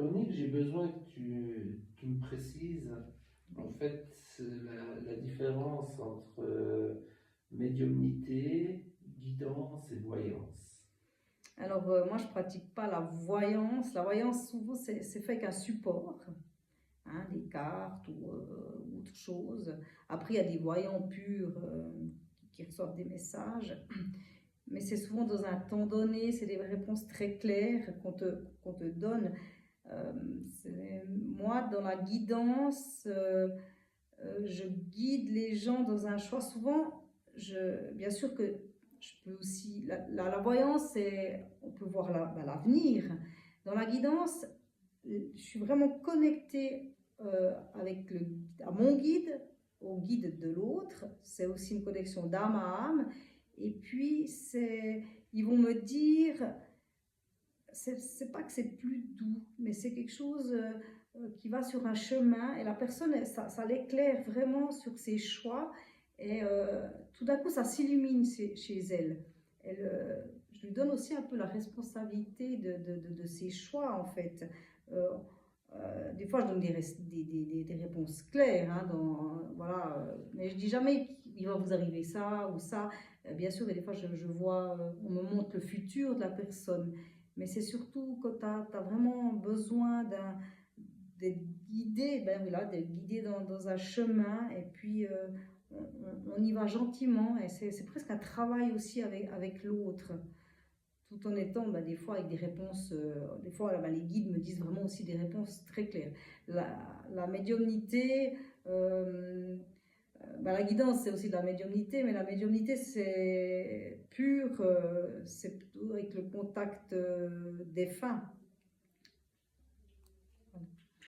Véronique, j'ai besoin que tu me précises en fait la différence entre médiumnité, guidance et voyance. Alors, moi, je pratique pas la voyance. La voyance, souvent, c'est fait avec un support, hein, des cartes ou autre chose. Après, il y a des voyants purs qui reçoivent des messages. Mais c'est souvent dans un temps donné, c'est des réponses très claires qu'on te donne. Euh, Moi, dans la guidance, je guide les gens dans un choix. Souvent, bien sûr que je peux aussi. La voyance, on peut voir l'avenir. Dans la guidance, je suis vraiment connectée à mon guide, au guide de l'autre. C'est aussi une connexion d'âme à âme. Et puis, ils vont me dire, c'est pas que c'est plus doux, mais c'est quelque chose qui va sur un chemin et la personne, ça l'éclaire vraiment sur ses choix et tout d'un coup, ça s'illumine chez elle. Je lui donne aussi un peu la responsabilité de ses choix en fait. Euh, des fois, je donne des réponses claires, hein, voilà, mais je dis jamais qu'il va vous arriver ça ou ça. Bien sûr, et des fois, je vois, on me montre le futur de la personne, mais c'est surtout quand tu as vraiment besoin d'être guidé, ben voilà, d'être guidé dans un chemin, et puis on y va gentiment, et c'est presque un travail aussi avec l'autre tout en étant des fois avec des réponses, des fois les guides me disent vraiment aussi des réponses très claires. La médiumnité, la guidance c'est aussi de la médiumnité, mais la médiumnité c'est pur, c'est plutôt avec le contact défunt.